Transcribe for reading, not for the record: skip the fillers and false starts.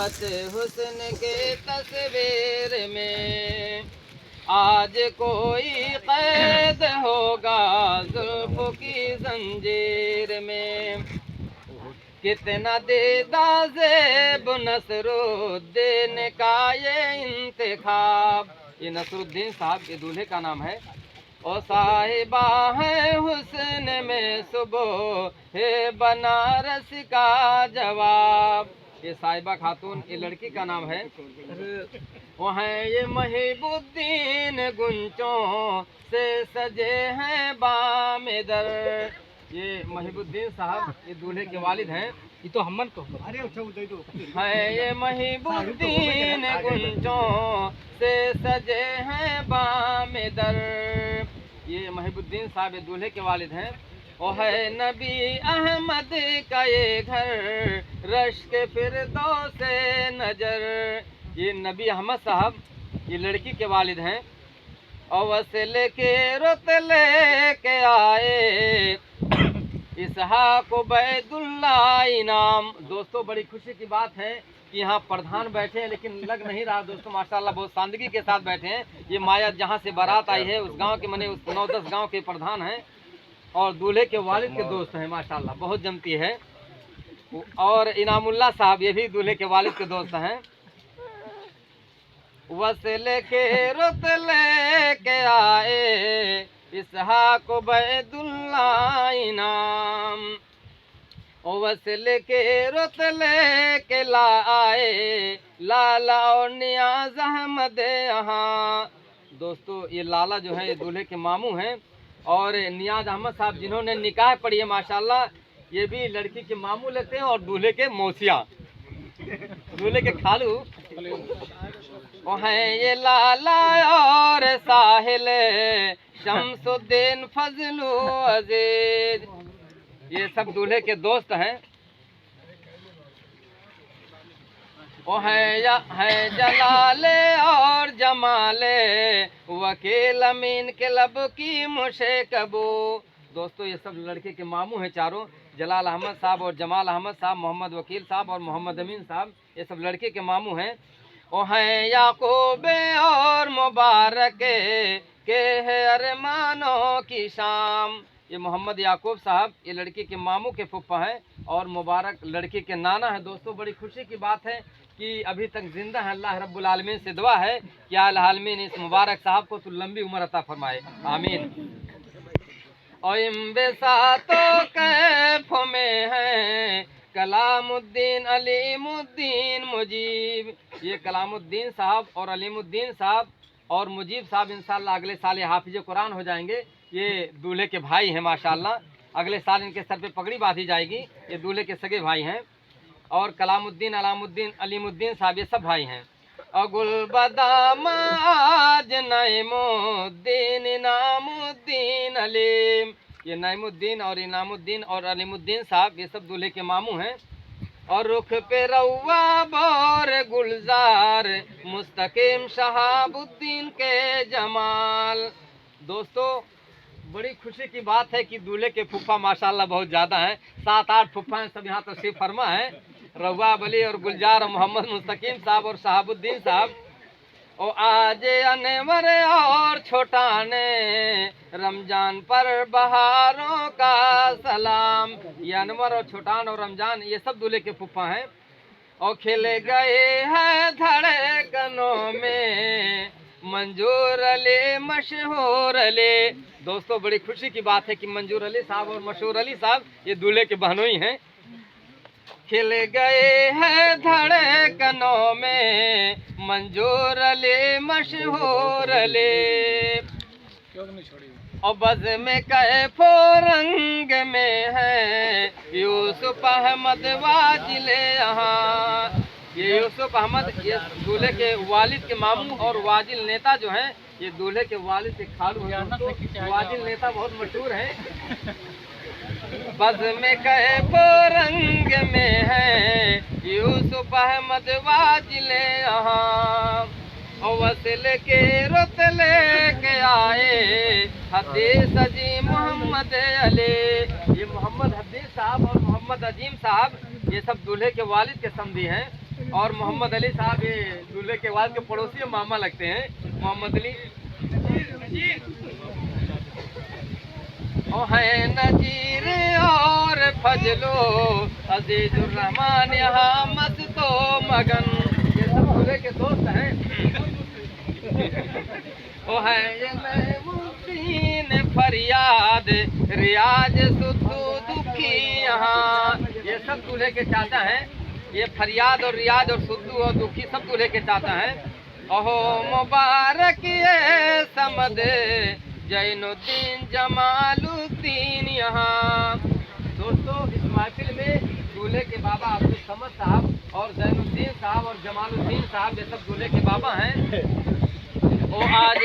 सूरत हुस्न के तस्वीर में। आज कोई कैद होगा जुल्फ की जंजीर में। कितना देदा ज़ेब नसरुद्दीन का ये इंतखाब। ये नसरुद्दीन साहब के दूल्हे का नाम है। और साहिबा है हुस्न में सुबह है बनारस का जवाब। ये साहिबा खातून ये लड़की का नाम है। वो है ये महिबुद्दीन गुंचों से सजे हैं बामेदर। ये महिबुद्दीन साहब ये दूल्हे के वालिद हैं। ये तो हमन को है ये महिबुद्दीन गुंचों से सजे हैं बामेदर। ये महिबुद्दीन साहब ये दूल्हे के वालिद हैं। और है नबी अहमद का ये घर रश्क फिरदौस नजर। ये नबी अहमद साहब ये लड़की के वालिद हैं। और वसीले के रुतले के आए इसहाक बैदुल्ला इनाम। दोस्तों बड़ी खुशी की बात है कि यहाँ प्रधान बैठे हैं, लेकिन लग नहीं रहा दोस्तों माशाल्लाह बहुत सादगी के साथ बैठे हैं। ये माया जहाँ से बारात आई है उस गांव के मने उस 9-10 गांव के प्रधान हैं और दूल्हे के वालिद के दोस्त हैं। माशाल्लाह बहुत जमती है। और इनामुल्लाह साहब ये भी दूल्हे के वालिद के दोस्त हैं। वसीले के रुतले के आए इसहाक बैदुल्ला इनाम। वसीले के रुतले के लाए लाला और नियाज अहमद यहाँ। दोस्तों ये लाला जो है ये दूल्हे के मामू हैं। और नियाज अहमद साहब जिन्होंने निकाह पढ़ी है माशाल्लाह ये भी लड़की के मामू लगते हैं और दूल्हे के मौसिया दूल्हे के खालू। वो हैं ये लाला और साहिल शमसुद्दीन फजलू अजीज। ये सब दूल्हे के दोस्त हैं। वो है जलाले और जमाले वकील अमीन के लब की मुशे कबू। दोस्तों ये सब लड़के के मामू हैं चारों। जलाल अहमद साहब और जमाल अहमद साहब, मोहम्मद वकील साहब और मोहम्मद अमीन साहब ये सब लड़के के मामू हैं। वो हैं याकूब और मुबारक के है अरमानों की शाम। ये मोहम्मद याकूब साहब ये लड़की के मामू के फुफ्फा हैं और मुबारक लड़की के नाना है। दोस्तों बड़ी खुशी की बात है कि अभी तक जिंदा है। अल्लाह रब्बुल आलमीन से दुआ है कि आलमीन इस मुबारक साहब को तो लंबी उम्र अता फरमाए, आमीन। और इम्बेसातो कैफ में है कलामुद्दीन अलीमुद्दीन मुजीब। ये कलामुद्दीन साहब और अलीमुद्दीन साहब और मुजीब साहब इंशाअल्लाह अगले साल हाफिज कुरान हो जाएंगे। ये दूल्हे के भाई हैं माशाअल्लाह। अगले साल इनके सर पे पगड़ी बांधी जाएगी। ये दूल्हे के सगे भाई हैं। और कलामुद्दीन अलामुद्दीन अलीमुद्दीन साहब ये सब भाई हैं। और गुलबदाम आज नईमुद्दीन इनामुद्दीन अलीम। ये नईमुद्दीन और इनामुद्दीन और अलीमुद्दीन साहब ये सब दूल्हे के मामू हैं। और रुख पे रउआ बोर गुलजार मुस्तकीम शहाबुद्दीन के जमाल। दोस्तों बड़ी खुशी की बात है कि दूल्हे के फुफ्फा माशाल्लाह बहुत ज़्यादा हैं। 7-8 फुफ्फा हैं। सब यहाँ तशरीफ फरमा है। रउआ बली और गुलजार और मोहम्मद मुस्तकीम साहब और शहाबुद्दीन साहब। और आज अनवर और छोटा ने रमजान पर बहारों का सलाम। ये अनवर और छोटान और रमजान ये सब दूल्हे के फुफ्फा हैं। और खिले गए हैं धड़कनों में मंजूर अली मशहूर अली। दोस्तों बड़ी खुशी की बात है कि मंजूर अली साहब और मशहूर अली साहब ये दूल्हे के बहनोई हैं। खिल गए हैं धड़कनों में मंजूर अली मशहूर अली। और बज़ में कैफो रंग में है यूसुफ अहमद वाजिले यहाँ। ये यूसुफ अहमद ये दूल्हे के वालिद के मामू और वाजिल नेता जो हैं ये दूल्हे के वालिद के खालू हैं। वाजिल नेता बहुत मशहूर हैं। बज़ में कैफो रंग में है यूसुफ अहमद वाजिले यहाँ। और वसीले के रुतले के आए हदीस अजीम मोहम्मद अली। ये मोहम्मद हदीस साहब और मोहम्मद अजीम साहब ये सब दूल्हे के वालिद के समधी हैं। और मोहम्मद अली साहब ये दूल्हे के बाद के पड़ोसी मामा लगते हैं, मोहम्मद अली। ओ है नजीर और फजलो अजीजुर रहमान यहाँ मस्तो मगन, ये सब दूल्हे के दोस्त हैं। ओ है ये महमूदीन फरियाद रियाज सुधु दुखी यहाँ, ये सब दूल्हे के चाचा हैं। ये फरियाद और रियाज और सुद्धू और दुखी सब दूल्हे के चाचा हैं। ओहो मुबारक ये समद जैनुद्दीन जमालुद्दीन यहाँ। दोस्तों इस महफिल में दूल्हे के बाबा अब्दुल समद साहब और जैनुद्दीन साहब और जमालुद्दीन साहब ये सब दूल्हे के बाबा हैं। ओ आज